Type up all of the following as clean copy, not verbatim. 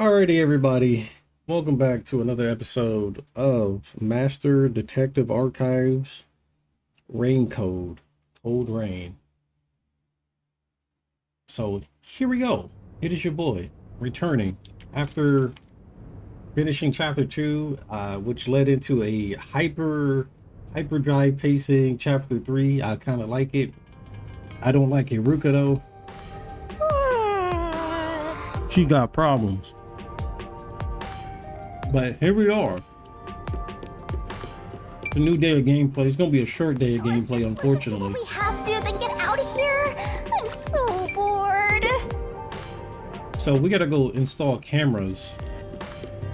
Alrighty, everybody. Welcome back to another episode of Master Detective Archives Rain Code, Cold Rain. So here we go. It is your boy returning after finishing chapter 2, which led into a hyperdrive pacing chapter 3. I kind of like it. I don't like Iruka though. She got problems. But here we are. It's a new day of gameplay. It's gonna be a short day of gameplay, unfortunately. We have to, then get out of here. I'm so bored. So we gotta go install cameras.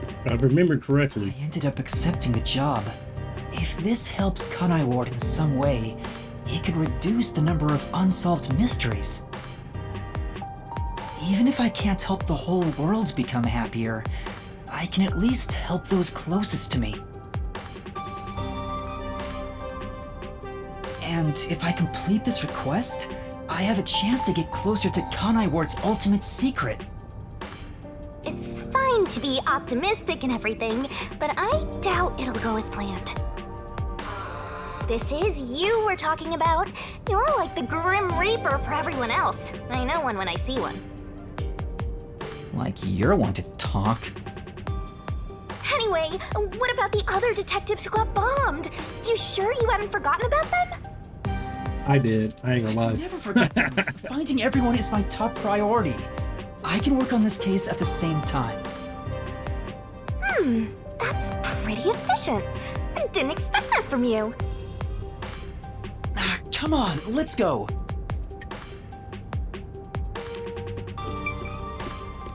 If I remember correctly. I ended up accepting the job. If this helps Kanai Ward in some way, it could reduce the number of unsolved mysteries. Even if I can't help the whole world become happier, I can at least help those closest to me. And if I complete this request, I have a chance to get closer to Kanai Ward's ultimate secret. It's fine to be optimistic and everything, but I doubt it'll go as planned. This is you we're talking about. You're like the Grim Reaper for everyone else. I know one when I see one. Like you're one to talk. Anyway, what about the other detectives who got bombed? You sure you haven't forgotten about them? I did. I ain't gonna lie. Never forget them. Finding everyone is my top priority. I can work on this case at the same time. That's pretty efficient. I didn't expect that from you. Come on, let's go.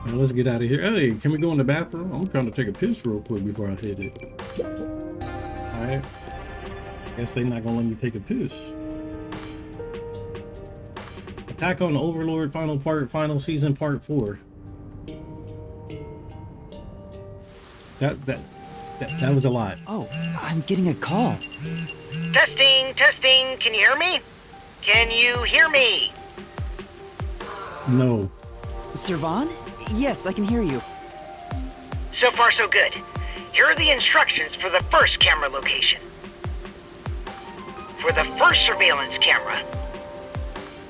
Now let's get out of here. Hey, can we go in the bathroom? I'm trying to take a piss real quick before I hit it. Alright. Guess they're not gonna let me take a piss. Attack on the Overlord final season part 4. That was a lot. Oh, I'm getting a call. Testing, testing, can you hear me? Can you hear me? No. Sirvan? Yes, I can hear you. So far so good. Here are the instructions for the first camera location. For the first surveillance camera,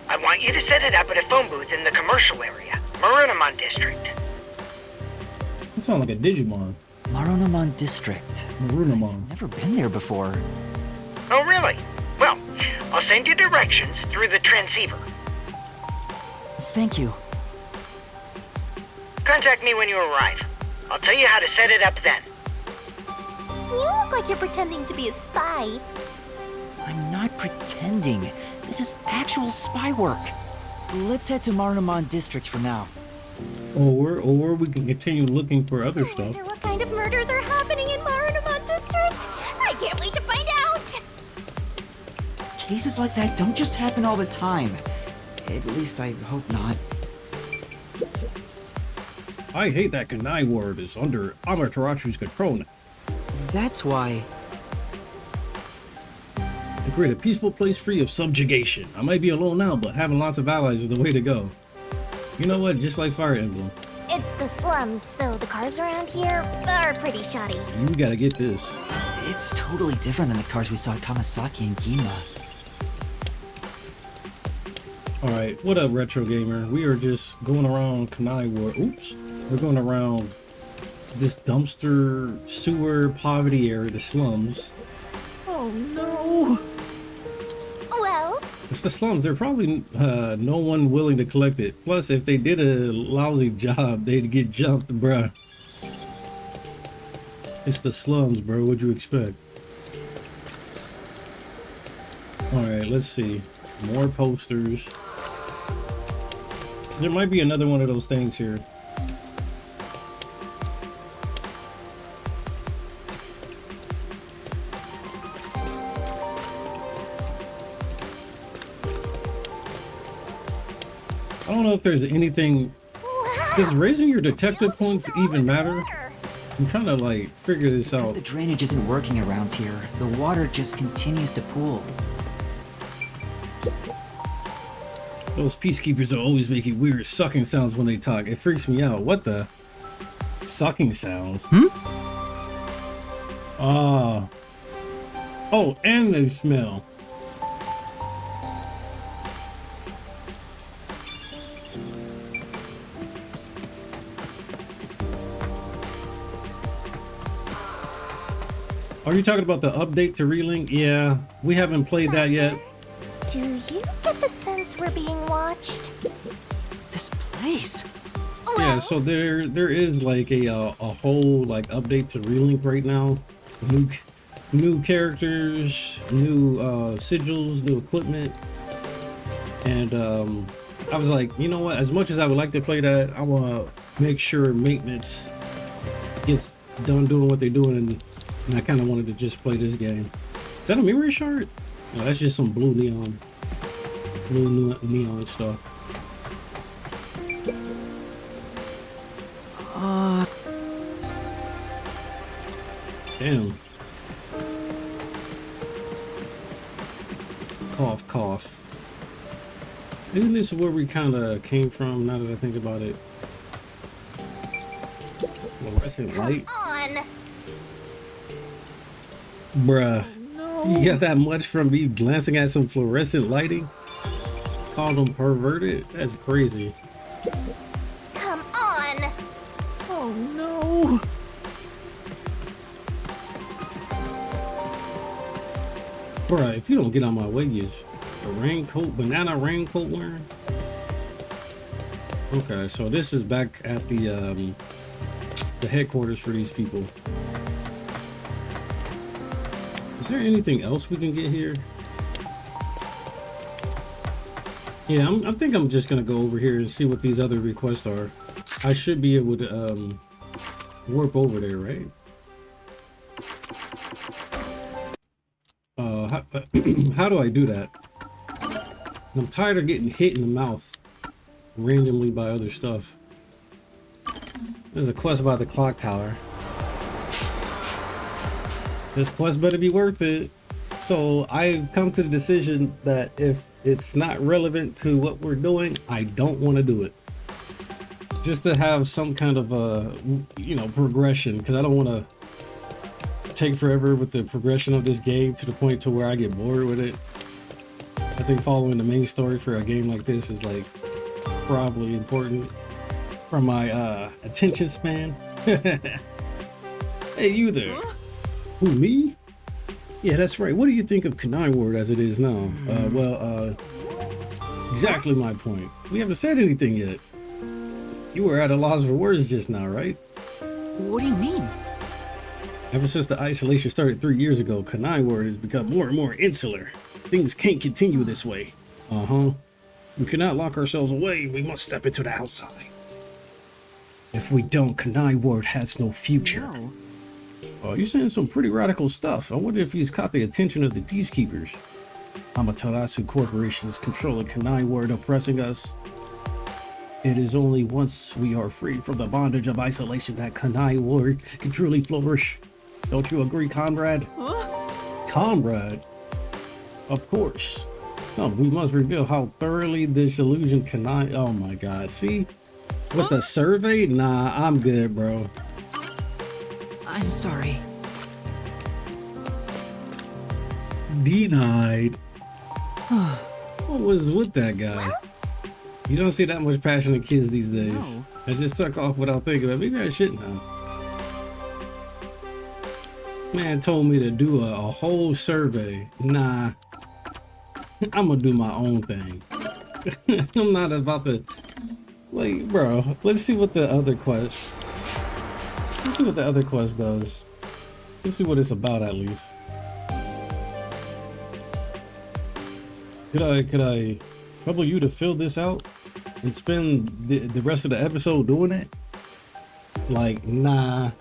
I want you to set it up at a phone booth in the commercial area, Marunamon District. You sound like a Digimon. Marunamon District. Marunamon. I've never been there before. Oh really? Well, I'll send you directions through the transceiver. Thank you. Contact me when you arrive. I'll tell you how to set it up then. You look like you're pretending to be a spy. I'm not pretending. This is actual spy work. Let's head to Marunamon District for now. Or we can continue looking for other I stuff. wonder what kind of murders are happening in Marunamon District. I can't wait to find out. Cases like that don't just happen all the time. At least I hope not. I hate that Kanai Ward is under Amaterasu's control now. That's why. To create a peaceful place free of subjugation. I might be alone now, but having lots of allies is the way to go. You know what? Just like Fire Emblem. It's the slums, so the cars around here are pretty shoddy. You gotta get this. It's totally different than the cars we saw at Kamasaki and Gima. Alright, what up, Retro Gamer? We are just going around Kanai Ward. Oops. We're going around this dumpster sewer poverty area, the slums. Oh no! Well, It's the slums. There probably no one willing to collect it. Plus, if they did a lousy job, they'd get jumped, bruh. It's the slums, bro. What'd you expect? Alright, let's see. More posters. There might be another one of those things here. I don't know if there's anything. wow. Does raising your detective points even matter? I'm trying to like figure this Because out. the drainage isn't working around here, the water just continues to pool. Those peacekeepers are always making weird sucking sounds when they talk. It freaks me out. What the? Sucking sounds. Hmm? Oh, and they smell. Are you talking about the update to Relink? Yeah, we haven't played that yet. Do you get the sense we're being watched? This place. Yeah, so there is like a whole like update to Relink right now. New characters, new sigils, new equipment, and I was like, you know what? As much as I would like to play that, I want to make sure maintenance gets done doing what they're doing, and I kind of wanted to just play this game. Is that a memory shard? No, that's just some blue neon stuff. Damn. Cough, cough. Isn't this where we kind of came from, now that I think about it? Fluorescent light? On. Bruh. You got that much from me glancing at some fluorescent lighting? Call them perverted? That's crazy. Come on. Oh no. Bruh, if you don't get on my way, you a raincoat, banana raincoat wearing? Okay, so this is back at the headquarters for these people. Is there anything else we can get here? Yeah, I think I'm just gonna go over here and see what these other requests are. I should be able to warp over there, right? How do I do that? I'm tired of getting hit in the mouth randomly by other stuff. There's a quest about the clock tower. This quest better be worth it. So I've come to the decision that if it's not relevant to what we're doing, I don't want to do it. Just to have some kind of progression, because I don't want to take forever with the progression of this game to the point to where I get bored with it. I think following the main story for a game like this is like probably important for my attention span. Hey, you there? Who, me? Yeah, that's right. What do you think of Kanai Ward as it is now? Exactly my point. We haven't said anything yet. You were at a loss for words just now, right? What do you mean? Ever since the isolation started 3 years ago, Kanai Ward has become more and more insular. Things can't continue this way. We cannot lock ourselves away. We must step into the outside. If we don't, Kanai Ward has no future. No. Oh, you're saying some pretty radical stuff. I wonder if he's caught the attention of the peacekeepers. Amaterasu Corporation is controlling Kanai Ward, oppressing us. It is only once we are free from the bondage of isolation that Kanai Ward can truly flourish. Don't you agree, comrade? Comrade? Of course. No, we must reveal how thoroughly this illusion Kanai... Oh my god, see? With the survey? Nah, I'm good, bro. I'm sorry. Denied. What was with that guy? You don't see that much passionate kids these days. No. I just took off without thinking about it. Maybe I shouldn't have. Man told me to do a whole survey. Nah. I'm gonna do my own thing. I'm not about to... Wait, bro. Let's see what the other quest... Let's see what the other quest does. Let's see what it's about at least. Could I trouble you to fill this out and spend the rest of the episode doing it? Like, nah.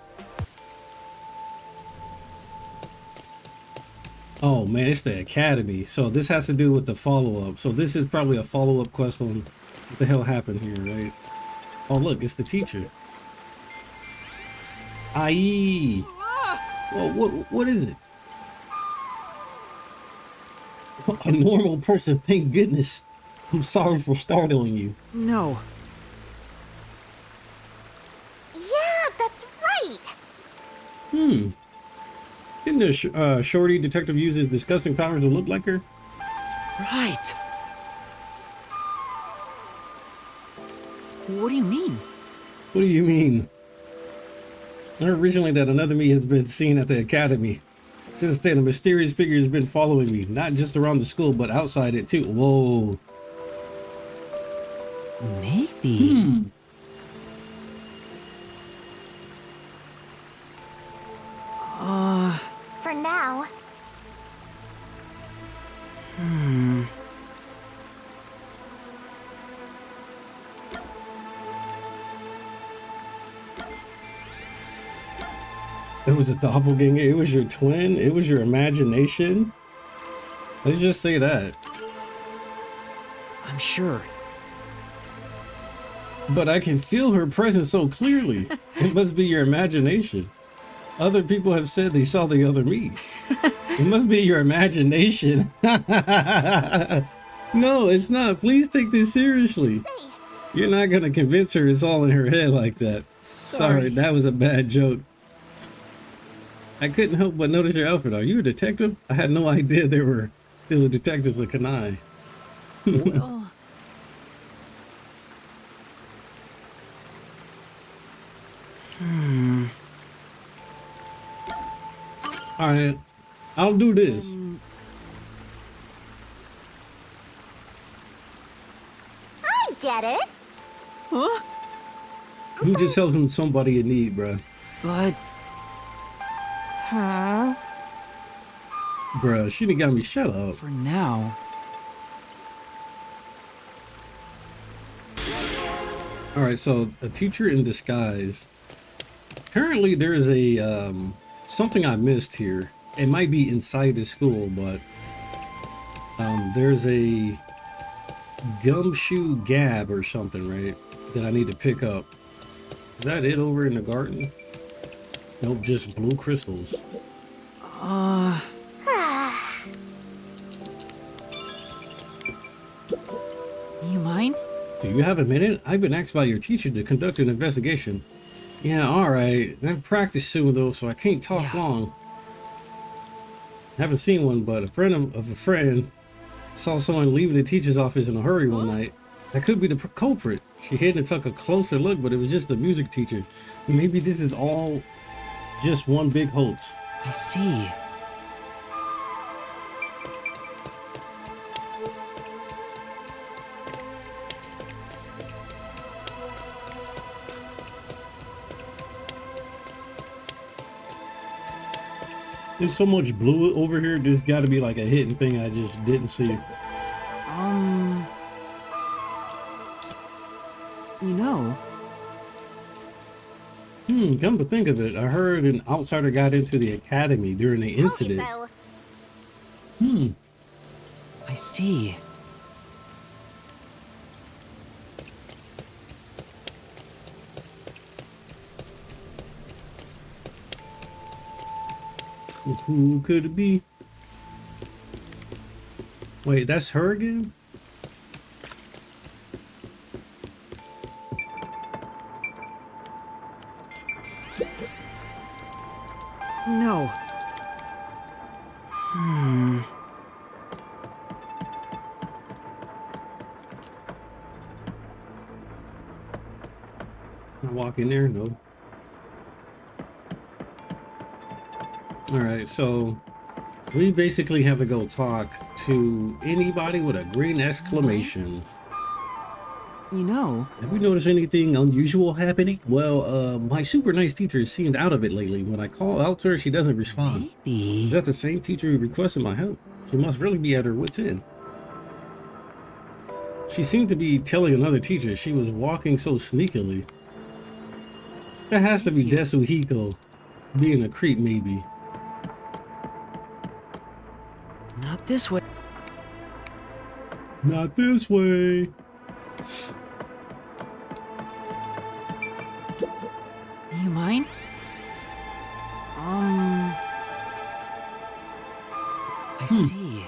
Oh man, it's the academy. So this has to do with the follow-up. So this is probably a follow-up quest on what the hell happened here, right? Oh look, it's the teacher. Aye. Well, what is it? A normal person, thank goodness. I'm sorry for startling you. No. Yeah, That's right! Didn't the shorty detective use his disgusting powers to look like her? Right. What do you mean? What do you mean? I heard recently that another me has been seen at the academy. Since then, a mysterious figure has been following me, not just around the school, but outside it too. Whoa. Maybe. For now. It was a doppelganger. It was your twin. It was your imagination. Let's just say that. I'm sure. But I can feel her presence so clearly. It must be your imagination. Other people have said they saw the other me. It must be your imagination. No, it's not. Please take this seriously. Say, You're not going to convince her it's all in her head like that. Sorry, that was a bad joke. I couldn't help but notice your outfit. Are you a detective? I had no idea there were detectives with Kanai. Well, Alright, I'll do this. I get it. huh? You just helping somebody in need, bruh. But Huh? Bruh, she done got me shut up. for now, Alright, so a teacher in disguise. Apparently there is a something I missed here. It might be inside the school, but there's a gumshoe gab or something, right? That I need to pick up. Is that it over in the garden? Nope, just blue crystals. you mind? Do you have a minute? I've been asked by your teacher to conduct an investigation. Yeah, alright. I have practice soon though, so I can't talk Yeah. long. Haven't seen one, but a friend of a friend saw someone leaving the teacher's office in a hurry one night. That could be the culprit. She hid and took a closer look, but it was just a music teacher. Maybe this is all just one big hoax. I see. There's so much blue over here. There's got to be like a hidden thing I just didn't see. You know, Come to think of it, I heard an outsider got into the academy during the incident. Okay, so I see. Who could it be? Wait, that's her again? No. I walk in there? No. Alright, so we basically have to go talk to anybody with a green exclamation. You know, Have you noticed anything unusual happening? Well, my super nice teacher seemed out of it lately. When I call out to her, she doesn't respond. Is maybe. that the same teacher who requested my help? She must really be at her wit's end. She seemed to be telling another teacher she was walking so sneakily. That has to be Desuhiko being a creep, maybe. Not this way. Not this way. You mind? I see.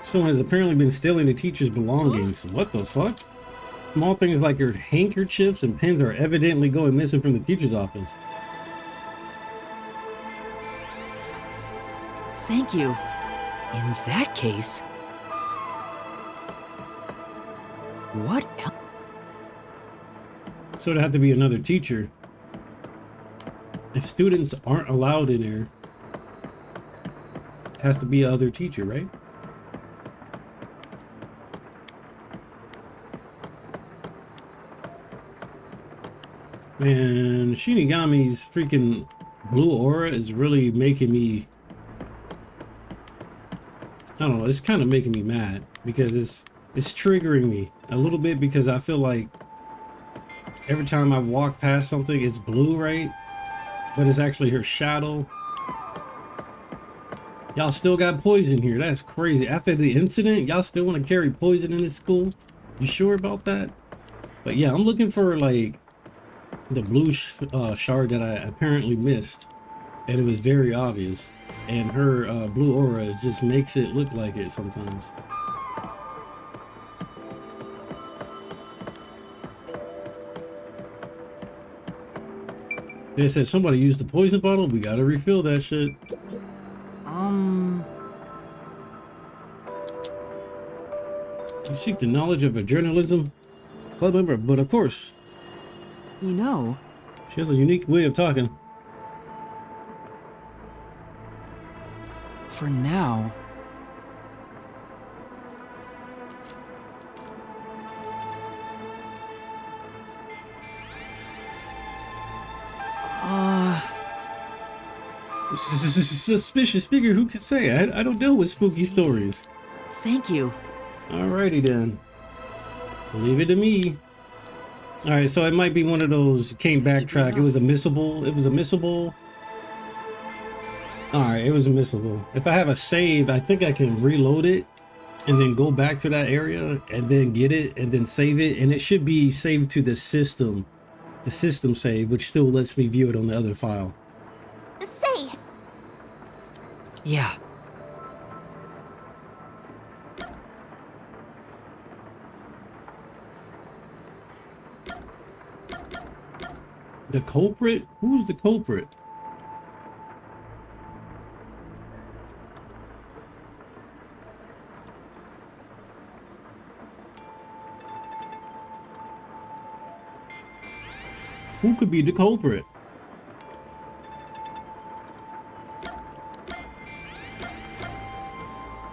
Someone has apparently been stealing the teacher's belongings. What the fuck? Small things like your handkerchiefs and pens are evidently going missing from the teacher's office. Thank you. In that case... What else? So it'd have to be another teacher. If students aren't allowed in there, it has to be another teacher, right? Man, Shinigami's freaking blue aura is really making me... I don't know, it's kind of making me mad because it's triggering me a little bit because I feel like every time I walk past something, it's blue, right? But it's actually her shadow. Y'all still got poison here. That's crazy. After the incident, y'all still want to carry poison in this school? You sure about that? But yeah, I'm looking for like the blue shard that I apparently missed, and it was very obvious. And her blue aura just makes it look like it sometimes. They said somebody used the poison bottle. We gotta refill that shit. You seek the knowledge of a journalism club member, but of course, You know, she has a unique way of talking. for now... Suspicious figure, who could say? I don't deal with spooky stories. Thank you. Alrighty then. Leave it to me. Alright, so it might be one of those, you can't backtrack. It was a missable. It was a missable. Alright, it was a missable. If I have a save, I think I can reload it and then go back to that area and then get it and then save it. And it should be saved to the system save, which still lets me view it on the other file. Say, Yeah. The culprit? Who's the culprit? Who could be the culprit?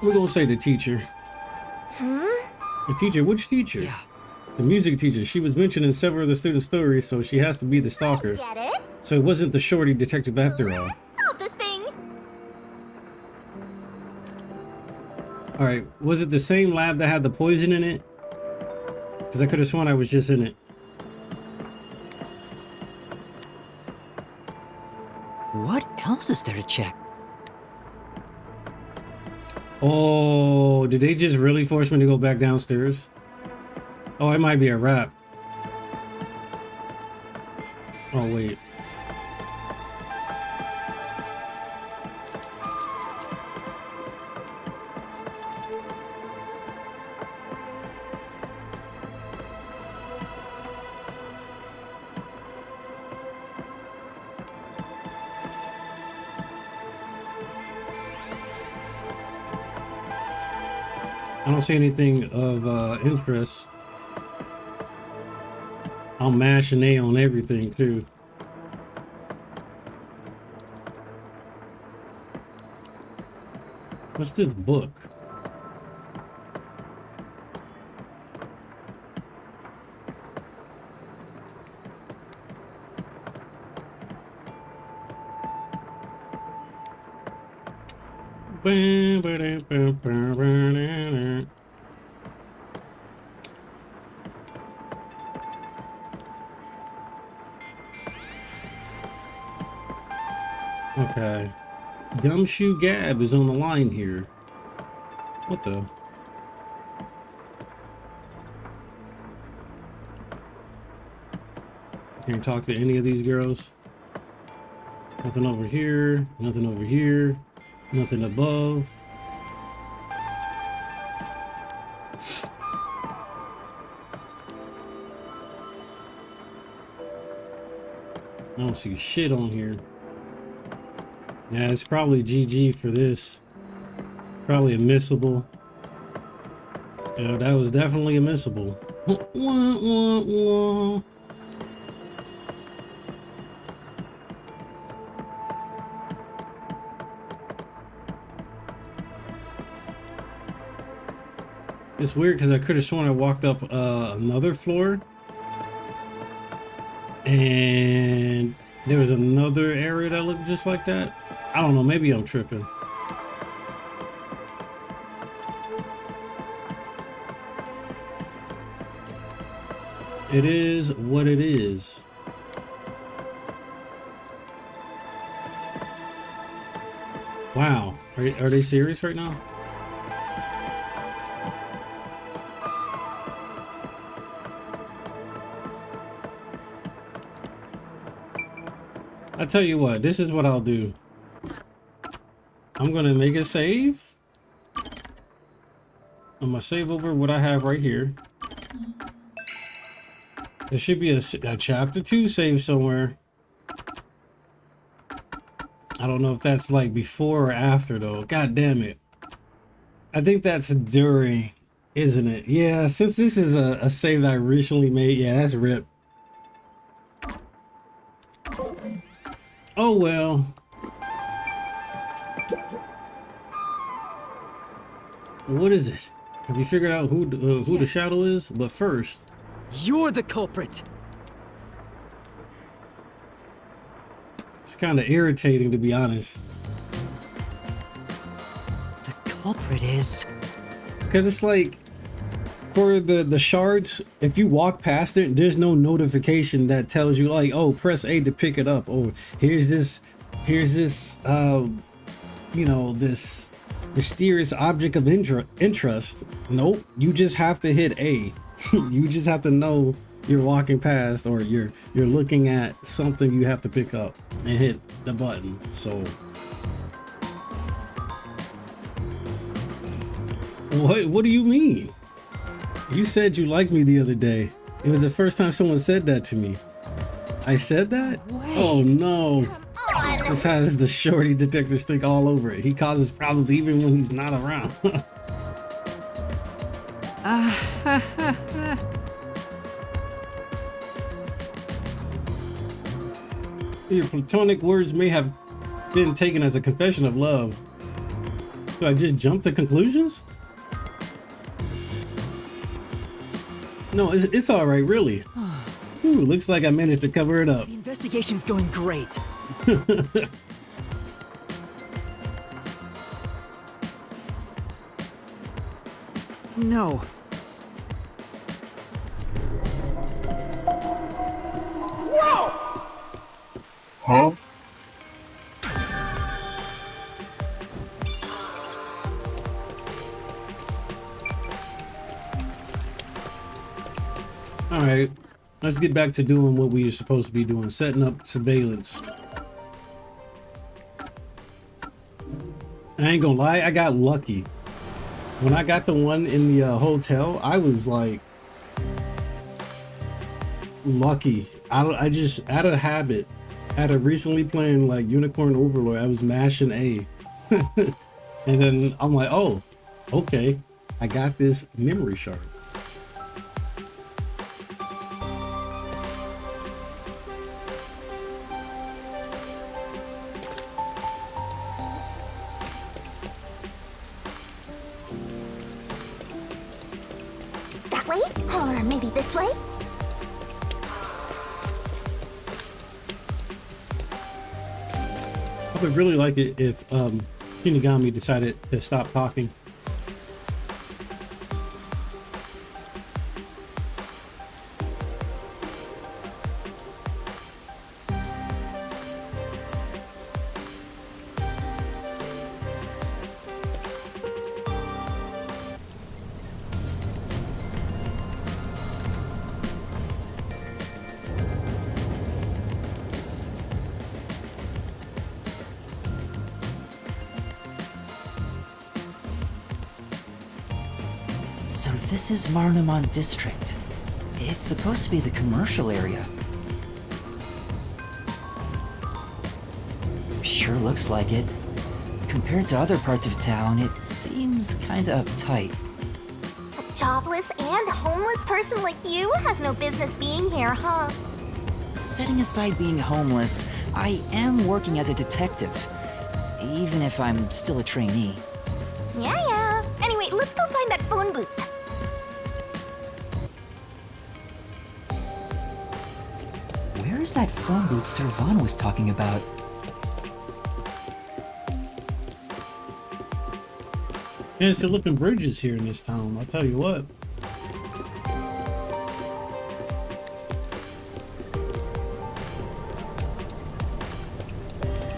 We're gonna say the teacher. The teacher? Which teacher? Yeah. The music teacher. She was mentioned in several of the student stories, so she has to be the stalker. get it? So it wasn't the shorty detective after all. Let's solve this thing. Alright, was it the same lab that had the poison in it? Because I could have sworn I was just in it. What else is there to check? Oh, did they just really force me to go back downstairs? Oh, it might be a wrap. Oh, wait. I don't see anything of interest. I'll mash an A on everything too. What's this book? Okay. Gumshoe Gab is on the line here. What the? Can't talk to any of these girls. Nothing over here. Nothing over here. Nothing above. I don't see shit on here. Yeah, it's probably GG for this. Probably a missable. Yeah, that was definitely a missable. Wah, wah, wah. It's weird because I could have sworn I walked up another floor and there was another area that looked just like that. I don't know, maybe I'm tripping. It is what it is. Wow, are they serious right now? I tell you what, this is what I'll do. I'm gonna make a save. I'm gonna save over what I have right here. There should be a chapter 2 save somewhere. I don't know if that's like before or after though. God damn it. I think that's during, isn't it? Yeah, since this is a save that I recently made, yeah, that's RIP. Oh well. What is it? Have you figured out who the shadow is? But first, you're the culprit. It's kind of irritating, to be honest. The culprit is... Because it's like, for the shards, if you walk past it, there's no notification that tells you like, oh, press A to pick it up, or here's this you know, this mysterious object of interest. Nope, you just have to hit A. You just have to know you're walking past, or you're looking at something you have to pick up and hit the button. So what do you mean? You said you liked me the other day. It was the first time someone said that to me. I said that? Oh no. This has the shorty detector stick all over it. He causes problems even when he's not around. Your platonic words may have been taken as a confession of love. Do I just jump to conclusions? No, it's all right, really. Ooh, looks like I managed to cover it up. The investigation's going great. No. Whoa! Huh? All right, let's get back to doing what we are supposed to be doing, setting up surveillance. I ain't gonna lie, I got lucky. When I got the one in the hotel, I was like lucky. I just, out of habit, out of recently playing like Unicorn Overlord, I was mashing A. And then I'm like, oh, okay, I got this memory shard. That way? Or maybe this way? I would really like it if Shinigami decided to stop talking. So this is Marnamon District. It's supposed to be the commercial area. Sure looks like it. Compared to other parts of town, it seems kinda uptight. A jobless and homeless person like you has no business being here, huh? Setting aside being homeless, I am working as a detective. Even if I'm still a trainee. Yeah. Anyway, let's go find that phone booth. Where is that phone booth Servan was talking about? Fancy looking bridges here in this town, I'll tell you what.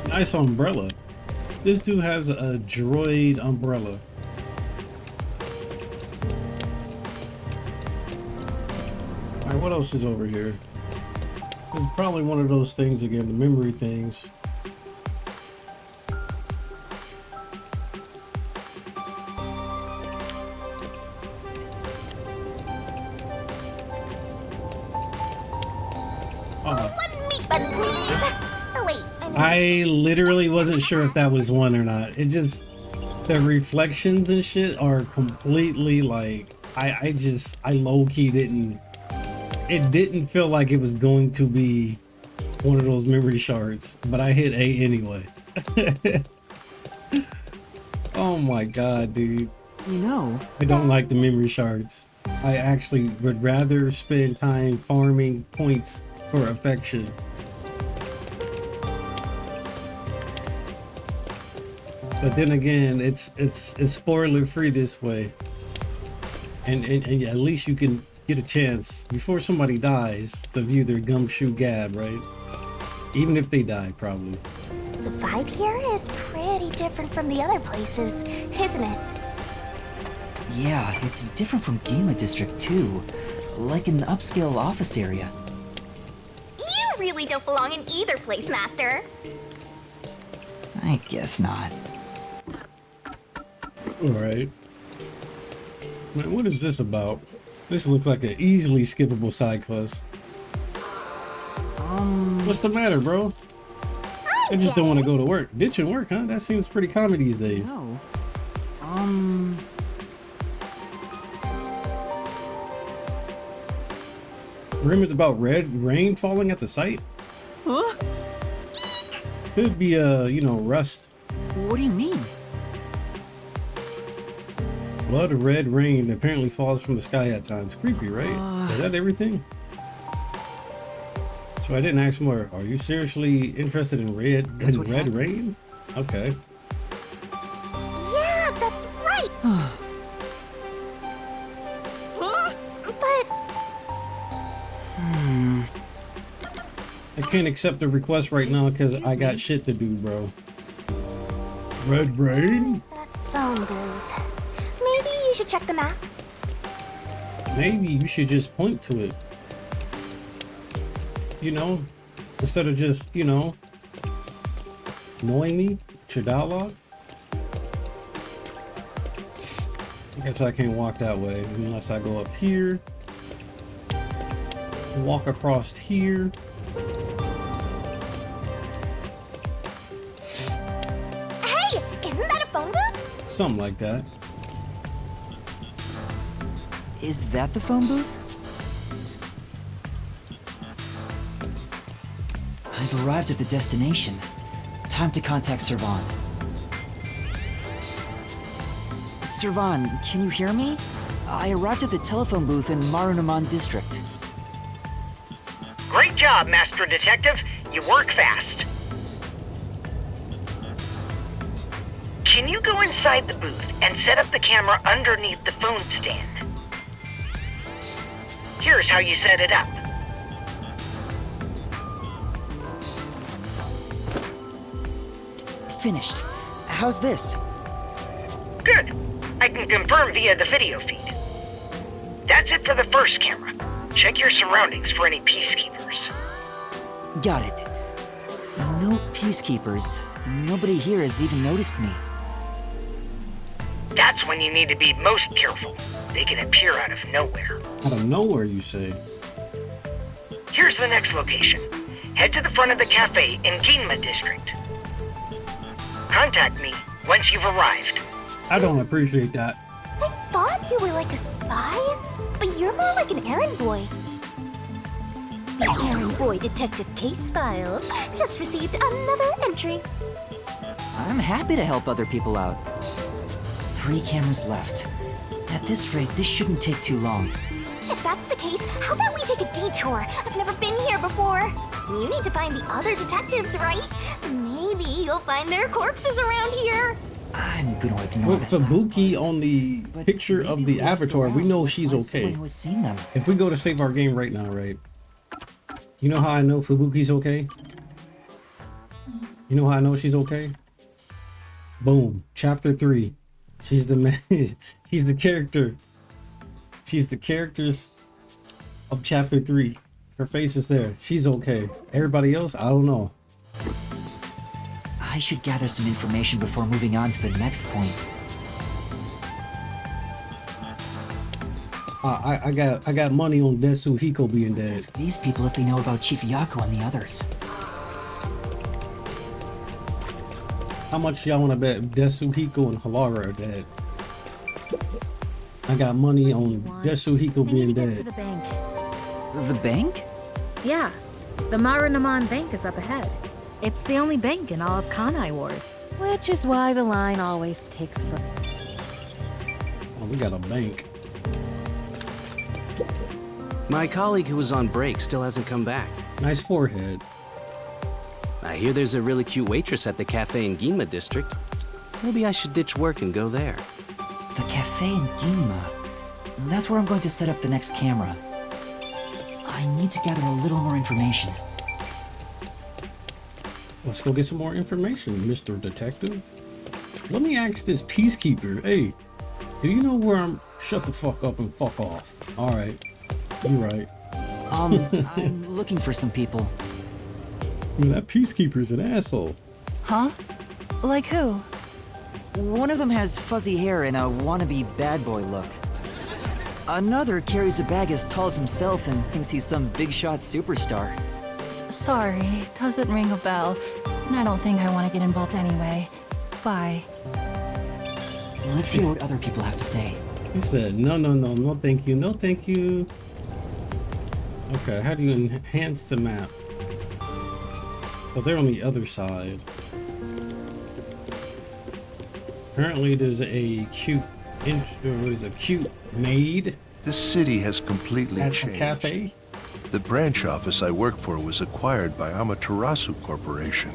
Nice umbrella. This dude has a droid umbrella. Alright, what else is over here? This is probably one of those things again, the memory things. One meat bun, please. Oh wait, I know. I literally wasn't sure if that was one or not. It just, the reflections and shit are completely like, I low-key didn't, it didn't feel like it was going to be one of those memory shards, but I hit A anyway. Oh my god, dude. You know, I don't like the memory shards. I actually would rather spend time farming points for affection. But then again, it's spoiler free this way, and at least you can get a chance before somebody dies to view their gumshoe gab, right? Even if they die, probably. The vibe here is pretty different from the other places, isn't it? Yeah, it's different from Gima District too. Like an upscale office area. You really don't belong in either place, Master. I guess not. Alright. Man, what is this about? This looks like an easily skippable side quest. What's the matter, bro? I just don't want to go to work. Ditching work, huh? That seems pretty common these days. no. Rumors about red rain falling at the site? Huh? Could be, you know, rust. What do you mean? Blood red rain apparently falls from the sky at times. Creepy, right? Is that everything? So I didn't ask more. Are you seriously interested in red happened. rain? Okay. Yeah, that's right. But I can't accept the request right now because I got shit to do, bro. Red rain? there's that phone booth. Maybe you should check the map. Maybe you should just point to it. You know, instead of just, you know, annoying me with your dialogue. I guess I can't walk that way unless I go up here, walk across here. Hey, isn't that a phone booth? Something like that. Is that the phone booth? I've arrived at the destination. Time to contact Servan. Servan, can you hear me? I arrived at the telephone booth in Marunaman District. Great job, Master Detective. You work fast. Can you go inside the booth and set up the camera underneath the phone stand? Here's how you set it up. Finished. How's this? Good. I can confirm via the video feed. That's it for the first camera. Check your surroundings for any peacekeepers. Got it. No peacekeepers. Nobody here has even noticed me. That's when you need to be most careful. They can appear out of nowhere. Out of nowhere, you say? Here's the next location. Head to the front of the cafe in Ginma District. Contact me once you've arrived. I don't appreciate that. I thought you were like a spy, but you're more like an errand boy. The Errand Boy Detective Case Files just received another entry. I'm happy to help other people out. 3 cameras left. At this rate, this shouldn't take too long. If that's the case, how about we take a detour? I've never been here before. You need to find the other detectives, right? Maybe you'll find their corpses around here. I'm gonna ignore With that last Fubuki part. on the But picture maybe of the if we ask avatar, we around, know we'll she's find okay. someone who has seen them. If we go to save our game right now, right? You know how I know Fubuki's okay? You know how I know she's okay? Boom. Chapter 3. She's the man. She's the character. She's the characters of chapter 3. Her face is there. She's okay. Everybody else, I don't know. I should gather some information before moving on to the next point. I got money on Desu Hiko being Let's dead. ask these people if they know about Chief Yako and the others. How much y'all want to bet Desu Hiko and Halara are dead? I got money on Desu Hiko I being need to get to dead. the bank. The bank? Yeah, the Marinaman Bank is up ahead. It's the only bank in all of Kanai Ward, which is why the line always takes forever. Oh, we got a bank. My colleague who was on break still hasn't come back. Nice forehead. I hear there's a really cute waitress at the cafe in Ginma district. Maybe I should ditch work and go there. The cafe in Ginma. That's where I'm going to set up the next camera. I need to gather a little more information. Let's go get some more information, Mr. Detective. Let me ask this peacekeeper. Hey, do you know where I'm? Shut the fuck up and fuck off. All right, you're right. I'm looking for some people. Man, that peacekeeper's an asshole. Huh? Like who? One of them has fuzzy hair and a wannabe bad boy look. Another carries a bag as tall as himself and thinks he's some big shot superstar. Sorry, doesn't ring a bell. And I don't think I want to get involved anyway. Bye. Let's hear what other people have to say. He said, no, thank you, no, thank you. Okay, how do you enhance the map? So they're on the other side. Apparently there's a cute, cute maid This city has completely at the changed. cafe. The branch office I work for was acquired by Amaterasu Corporation.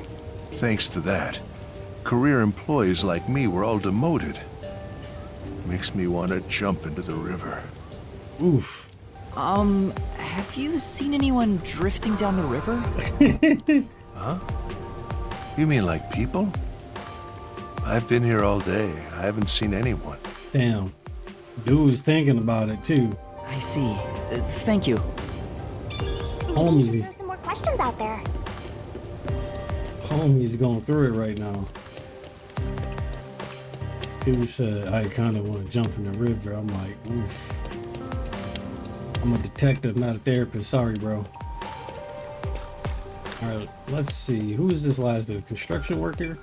Thanks to that, career employees like me were all demoted. Makes me want to jump into the river. Oof. Have you seen anyone drifting down the river? Huh? You mean like people? I've been here all day. I haven't seen anyone. Damn. Dude's thinking about it too. I see. Thank you. Maybe you should Homie. throw some more questions out there. Homie's going through it right now. Dude said, I kind of want to jump in the river. I'm like, oof. I'm a detective, not a therapist. Sorry, bro. Alright, let's see. Who is this last dude? Construction worker?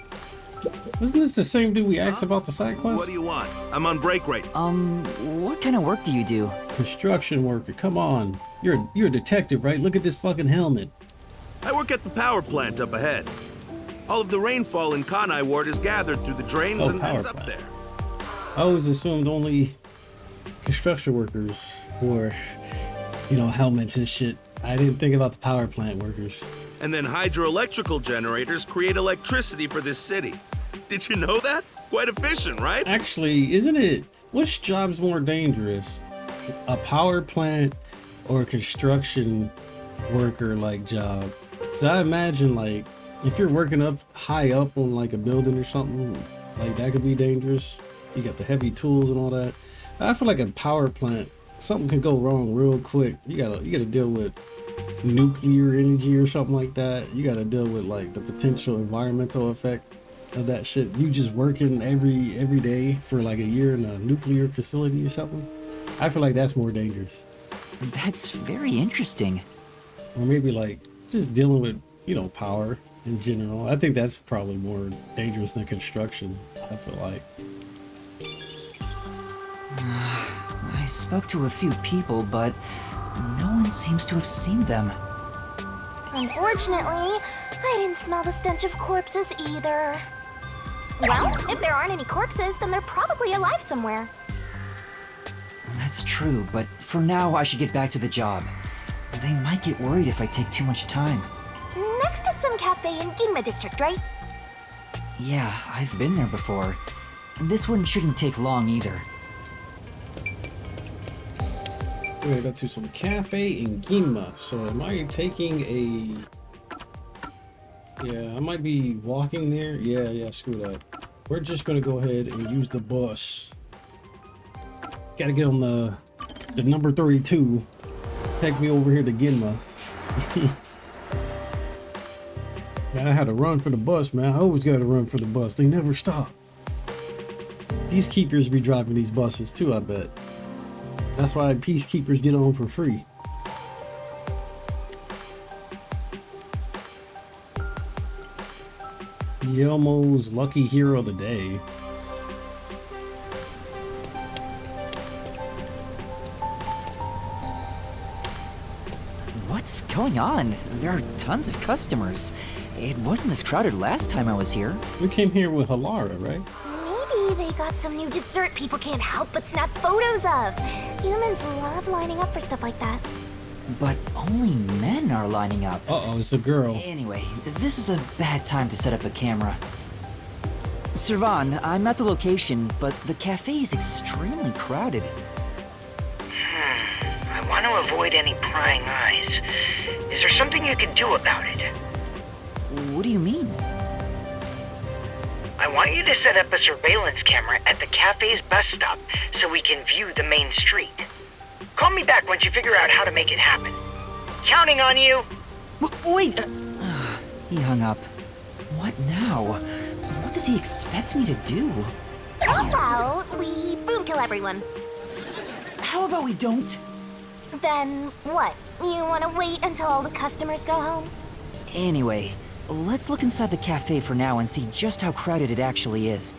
Wasn't this the same dude we asked about the side quest? What do you want? I'm on break right now. What kind of work do you do? Construction worker, come on. You're a detective, right? Look at this fucking helmet. I work at the power plant up ahead. All of the rainfall in Kanai Ward is gathered through the drains Oh, and power ends up plant. there. I always assumed only construction workers wore, helmets and shit. I didn't think about the power plant workers. And then hydroelectrical generators create electricity for this city. Did you know that? Quite efficient, right? Actually, isn't it? Which job's more dangerous? A power plant or a construction worker like job? So I imagine like if you're working up high up on like a building or something, like that could be dangerous. You got the heavy tools and all that. I feel like a power plant, something can go wrong real quick. You gotta deal with nuclear energy or something like that. You gotta deal with like the potential environmental effect of that shit. You just working every day for like a year in a nuclear facility or something. I feel like that's more dangerous. That's very interesting. Or maybe like just dealing with, power. in general. I think that's probably more dangerous than construction, I feel like. I spoke to a few people, but no one seems to have seen them. Unfortunately, I didn't smell the stench of corpses either. Well, if there aren't any corpses, then they're probably alive somewhere. That's true, but for now I should get back to the job. They might get worried if I take too much time. Next to some cafe in Ginma district, right? Yeah, I've been there before. This one shouldn't take long either. We're gonna go to some cafe in Ginma. So am I taking a... Yeah, I might be walking there. Yeah, screw that. We're just gonna go ahead and use the bus. Gotta get on the number 32. Take me over here to Ginma. Man, I had to run for the bus, man. I always gotta run for the bus. They never stop. Peacekeepers be driving these buses too, I bet. That's why peacekeepers get on for free. Yelmo's lucky hero of the day. What's going on? There are tons of customers. It wasn't this crowded last time I was here. We came here with Halara, right? Maybe they got some new dessert people can't help but snap photos of. Humans love lining up for stuff like that. But only men are lining up. Uh-oh, it's a girl. Anyway, this is a bad time to set up a camera. Servan, I'm at the location, but the cafe is extremely crowded. I want to avoid any prying eyes. Is there something you can do about it? What do you mean? I want you to set up a surveillance camera at the cafe's bus stop so we can view the main street. Call me back once you figure out how to make it happen. Counting on you. Wait! He hung up. What now? What does he expect me to do? How about we boom kill everyone? How about we don't? Then what? You want to wait until all the customers go home? Anyway, let's look inside the cafe for now and see just how crowded it actually is.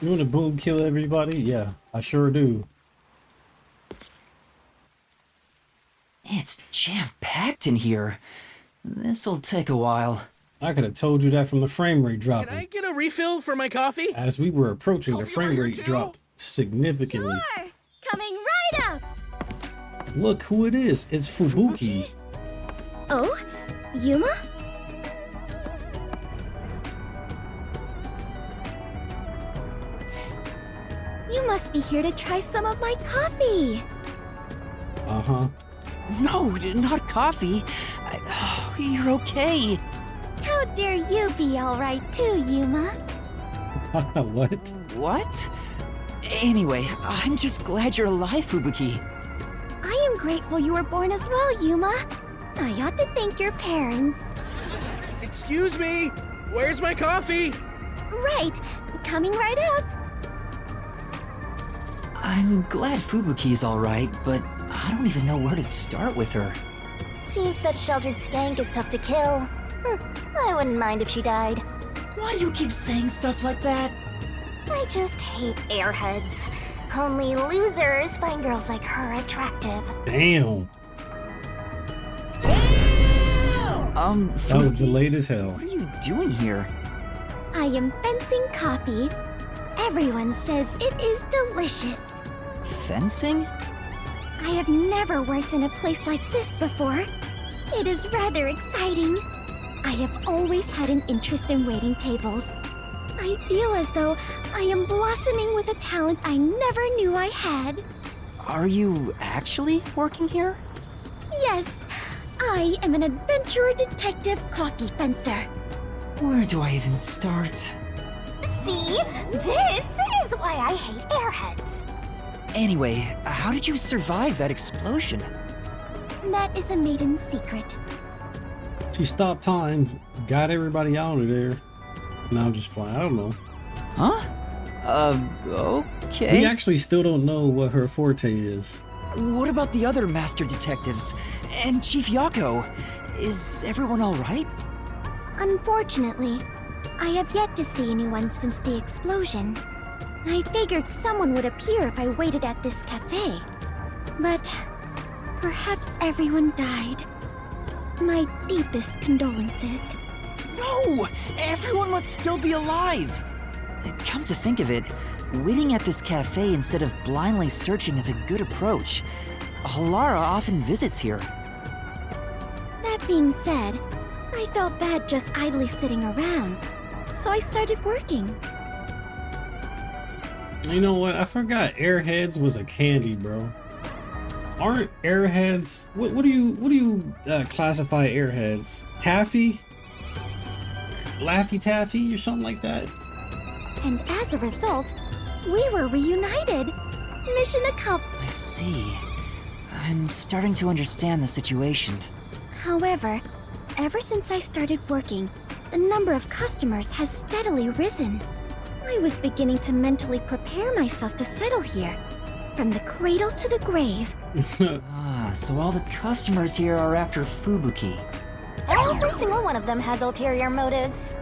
You want to boom kill everybody? Yeah, I sure do. It's jam-packed in here. This'll take a while. I could have told you that from the frame rate dropping. Can I get a refill for my coffee? As we were approaching, the frame rate dropped significantly. Sure! Coming right up! Look who it is. It's Fubuki. Oh? Yuma? You must be here to try some of my coffee! Uh-huh. No, not coffee. You're okay. How dare you be alright too, Yuma? What? What? Anyway, I'm just glad you're alive, Fubuki. I am grateful you were born as well, Yuma. I ought to thank your parents. Excuse me, where's my coffee? Right, coming right up. I'm glad Fubuki's alright, but I don't even know where to start with her. Seems that sheltered skank is tough to kill. I wouldn't mind if she died. Why do you keep saying stuff like that? I just hate airheads. Only losers find girls like her attractive. Damn. Fubuki, That was delayed as hell. what are you doing here? I am fencing coffee. Everyone says it is delicious. Fencing? I have never worked in a place like this before. It is rather exciting. I have always had an interest in waiting tables. I feel as though I am blossoming with a talent I never knew I had. Are you actually working here? Yes, I am an adventurer detective coffee fencer. Where do I even start? See? This is why I hate airheads. Anyway, how did you survive that explosion? That is a maiden secret. She stopped time, got everybody out of there. No, I'm just playing. I don't know. Huh? Okay. We actually still don't know what her forte is. What about the other master detectives? And Chief Yako? Is everyone alright? Unfortunately, I have yet to see anyone since the explosion. I figured someone would appear if I waited at this cafe. But perhaps everyone died. My deepest condolences. No! Everyone must still be alive! Come to think of it, waiting at this cafe instead of blindly searching is a good approach. Halara often visits here. That being said, I felt bad just idly sitting around, so I started working. You know what? I forgot Airheads was a candy, bro. Aren't Airheads? What do you classify Airheads? Taffy? Laffy Taffy or something like that? And as a result, we were reunited. Mission accomplished. I see. I'm starting to understand the situation. However, ever since I started working, the number of customers has steadily risen. I was beginning to mentally prepare myself to settle here, from the cradle to the grave. So all the customers here are after Fubuki. Every single one of them has ulterior motives.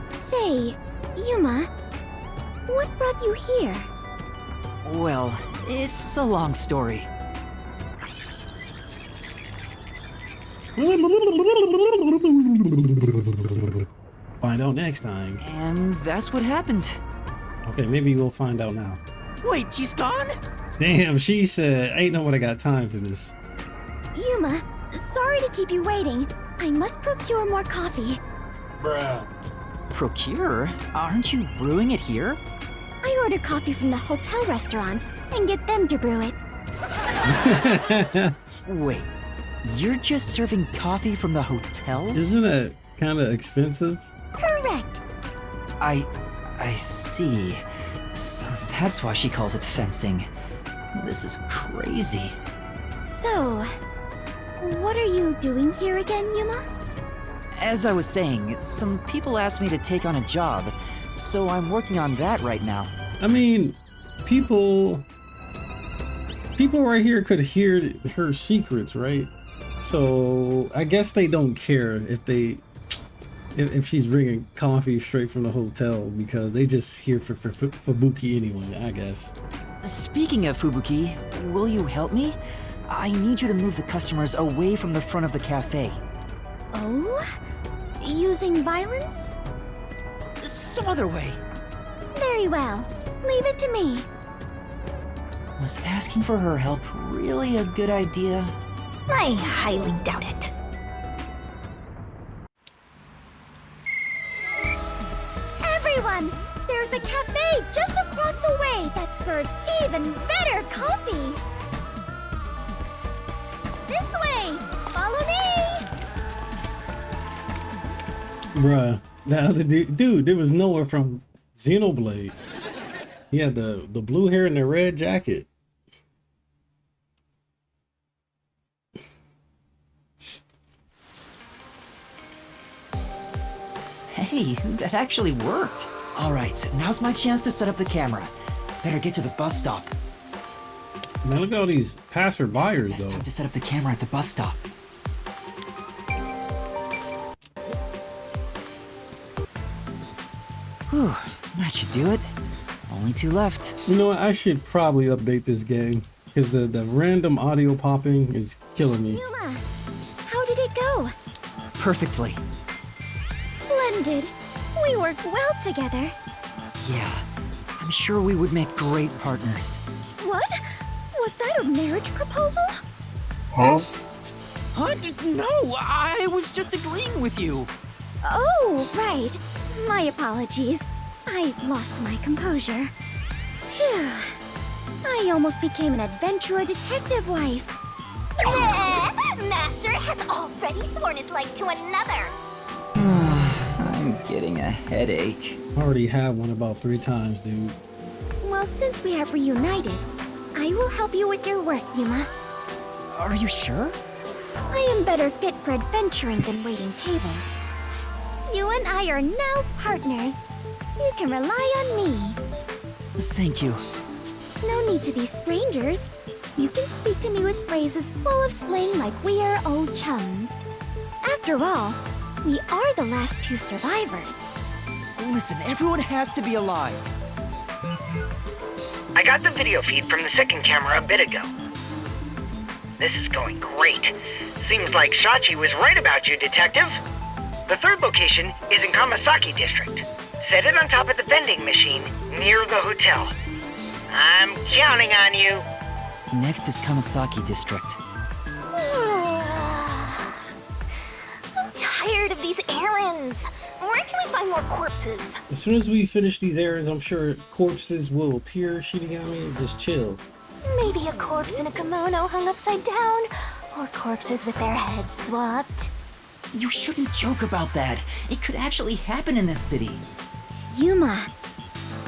Say, Yuma, what brought you here? Well, it's a long story. Find out next time. And that's what happened. Okay, maybe we'll find out now. Wait, she's gone? Damn, she said, ain't nobody got time for this. Yuma, sorry to keep you waiting. I must procure more coffee. Bruh. Procure? Aren't you brewing it here? I ordered coffee from the hotel restaurant and get them to brew it. Wait, you're just serving coffee from the hotel? Isn't that kind of expensive? Correct. I see. So that's why she calls it fencing. This is crazy. So, what are you doing here again, Yuma? As I was saying, some people asked me to take on a job, so I'm working on that right now. I mean, people right here could hear her secrets, right? So I guess they don't care if she's bringing coffee straight from the hotel, because they just here for Fubuki anyway, I guess. Speaking of Fubuki, will you help me? I need you to move the customers away from the front of the cafe. Oh? Using violence? Some other way. Very well. Leave it to me. Was asking for her help really a good idea? I highly doubt it. Everyone! There's a cafe just across the way that serves even better coffee! This way! Follow me! Bruh, the other dude, there was nowhere from Xenoblade. He had the blue hair and the red jacket. Hey, that actually worked. All right, now's my chance to set up the camera. Better get to the bus stop. Man, look at all these passerbyers, Best though. time to set up the camera at the bus stop. Whew, that should do it. Only two left. You know what? I should probably update this game, because the random audio popping is killing me. Yuma, how did it go? Perfectly. Splendid. We work well together. Yeah, I'm sure we would make great partners. What? Was that a marriage proposal? Huh? No, I was just agreeing with you. Oh, right. My apologies. I lost my composure. Phew. I almost became an adventurer detective wife. Master has already sworn his life to another. I'm getting a headache. I already have one about 3 times, dude. Well, since we have reunited, I will help you with your work, Yuma. Are you sure? I am better fit for adventuring than waiting tables. You and I are now partners. You can rely on me. Thank you. No need to be strangers. You can speak to me with phrases full of slang like we are old chums. After After all, we are the last two survivors. Listen, everyone has to be alive. I got the video feed from the second camera a bit ago. This is going great. Seems like Shachi was right about you, Detective. The third location is in Kamasaki District. Set it on top of the vending machine near the hotel. I'm counting on you. Next is Kamasaki District. I'm tired of these errands. Where can we find more corpses? As soon as we finish these errands, I'm sure corpses will appear. Shinigami, just chill. Maybe a corpse in a kimono hung upside down, or corpses with their heads swapped. You shouldn't joke about that. It could actually happen in this city. Yuma,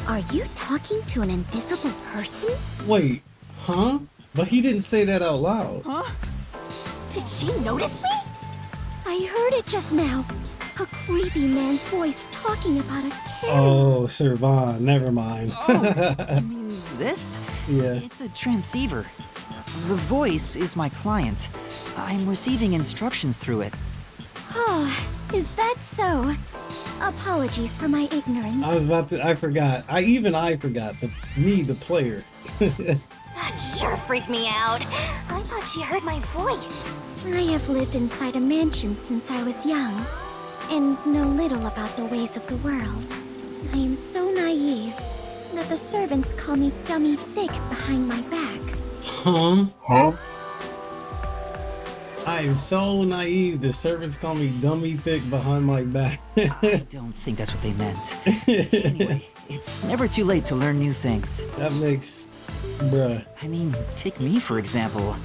are you talking to an invisible person? Wait, huh? But he didn't say that out loud. Did she notice me? I heard it just now. A creepy man's voice talking about a camera. Oh, Sir Vaughn, never mind. I mean, this? Yeah. It's a transceiver. The voice is my client. I'm receiving instructions through it. Oh, is that so? Apologies for my ignorance. I forgot. I forgot. The player. That sure freaked me out. I thought she heard my voice. I have lived inside a mansion since I was young, and know little about the ways of the world. I am so naive that the servants call me Dummy Thick behind my back. Huh? I am so naive. The servants call me Dummy Thick behind my back. I don't think that's what they meant. Anyway, it's never too late to learn new things. That makes... bruh. I mean, take me for example.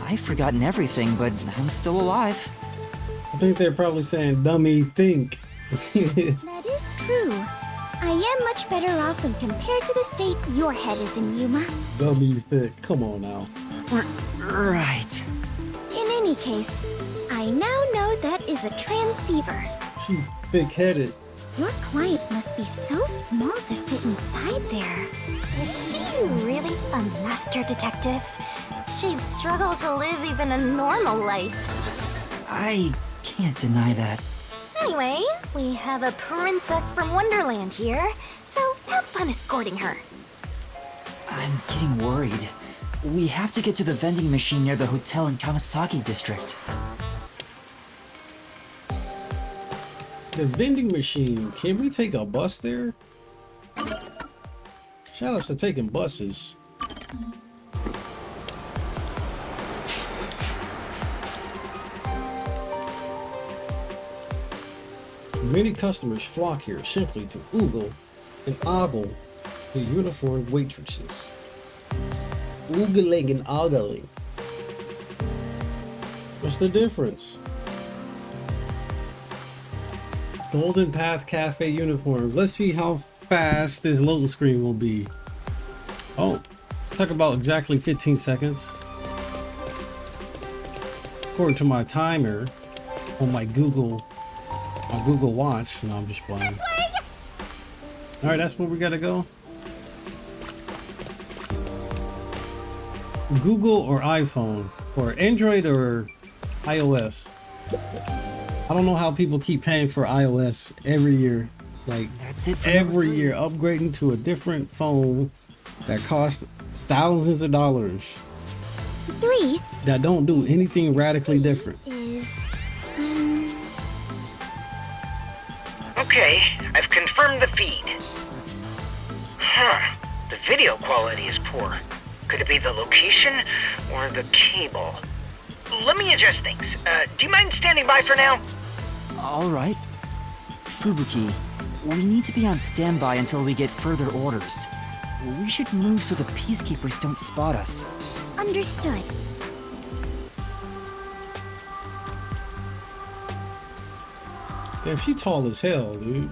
I've forgotten everything, but I'm still alive. I think they're probably saying Dummy Think. That is true. I am much better off when compared to the state your head is in, Yuma. Dummy Thick. Come on now. Right. In any case, I now know that is a transceiver. She thick-headed. Your client must be so small to fit inside there. Is she really a master detective? She'd struggle to live even a normal life. I can't deny that. Anyway, we have a princess from Wonderland here, so have fun escorting her. I'm getting worried. We have to get to the vending machine near the hotel in Kamasaki District. The vending machine. Can we take a bus there? Shout outs to taking buses. Many customers flock here simply to oogle and ogle the uniformed waitresses. Oogling and ogling. What's the difference? Golden Path Cafe uniform. Let's see how fast this loading screen will be. Oh, talk about exactly 15 seconds. According to my timer on my Google Watch. No, I'm just playing. All right, that's where we gotta go. Google or iPhone, or Android or iOS. I don't know how people keep paying for iOS every year. Like, That's it for every year, upgrading to a different phone that costs thousands of dollars 3 that don't do anything radically different. is... Okay, I've confirmed the feed. Huh. The video quality is poor. Could it be the location or the cable? Let me adjust things. Do you mind standing by for now? All right. Fubuki, we need to be on standby until we get further orders. We should move so the peacekeepers don't spot us. Understood. Damn, she tall as hell, dude.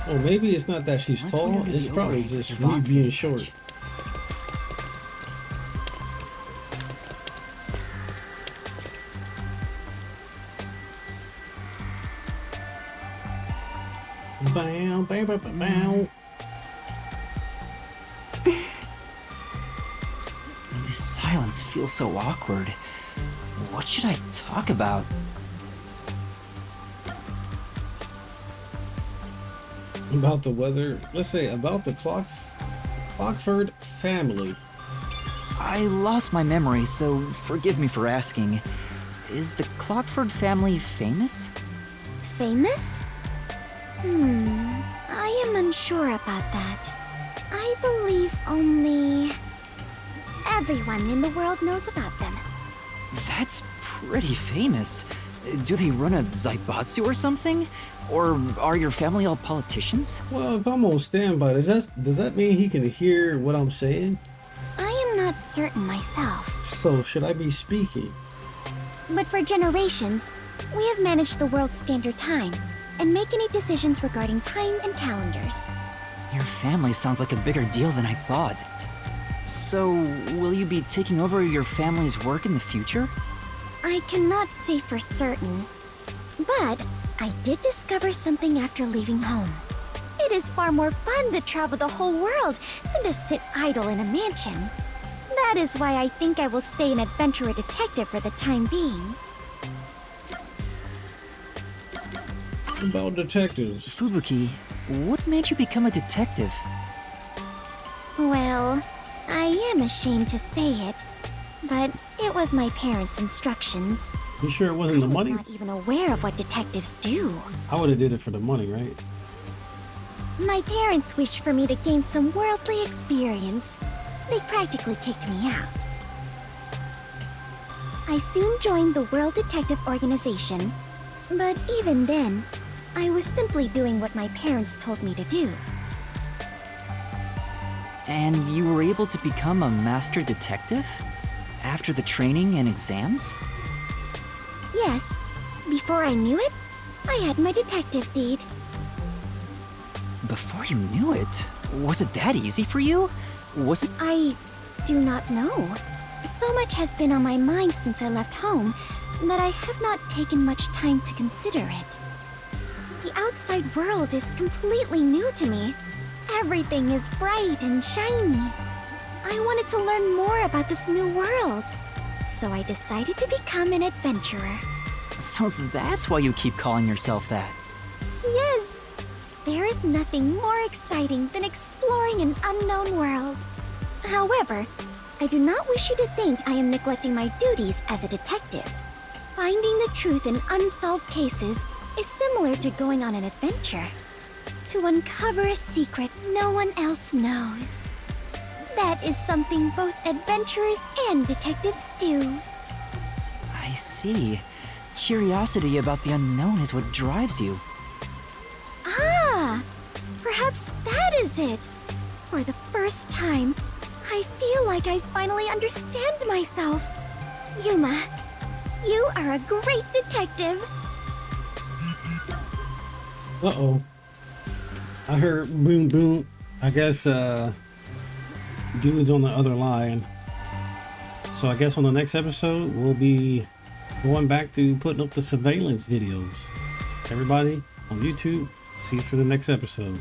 Or maybe it's not that she's Let's tall, wait it's until probably the just overhead me for being Devontae short. catch. Bow, bow, bow, bow, bow. This silence feels so awkward. What should I talk about? About the weather. Let's say about the Clockford family. I lost my memory, so forgive me for asking. Is the Clockford family famous? Famous? I am unsure about that. I believe only everyone in the world knows about them. That's pretty famous. Do they run a Zaibatsu or something? Or are your family all politicians? Well, if I'm on standby, does that mean he can hear what I'm saying? I am not certain myself. So should I be speaking? But for generations, we have managed the world's standard time and make any decisions regarding time and calendars. Your family sounds like a bigger deal than I thought. So, will you be taking over your family's work in the future? I cannot say for certain, but I did discover something after leaving home. It is far more fun to travel the whole world than to sit idle in a mansion. That is why I think I will stay an adventurer detective for the time being. About detectives. Fubuki, what made you become a detective? Well, I am ashamed to say it, but it was my parents' instructions. You sure it wasn't the money? I was not even aware of what detectives do. I would have did it for the money, right? My parents wished for me to gain some worldly experience. They practically kicked me out. I soon joined the World Detective Organization, but even then, I was simply doing what my parents told me to do. And you were able to become a master detective? After the training and exams? Yes, before I knew it, I had my detective deed. Before you knew it? Was it that easy for you? Was it? I do not know. So much has been on my mind since I left home that I have not taken much time to consider it. The outside world is completely new to me. Everything is bright and shiny. I wanted to learn more about this new world, so I decided to become an adventurer. So that's why you keep calling yourself that. Yes, there is nothing more exciting than exploring an unknown world. However, I do not wish you to think I am neglecting my duties as a detective. Finding the truth in unsolved cases is similar to going on an adventure. To uncover a secret no one else knows. That is something both adventurers and detectives do. I see. Curiosity about the unknown is what drives you. Ah! Perhaps that is it. For the first time, I feel like I finally understand myself. Yuma, you are a great detective. Uh-oh. I heard boom boom. I guess dude's on the other line. So I guess on the next episode we'll be going back to putting up the surveillance videos. Everybody on YouTube, see you for the next episode.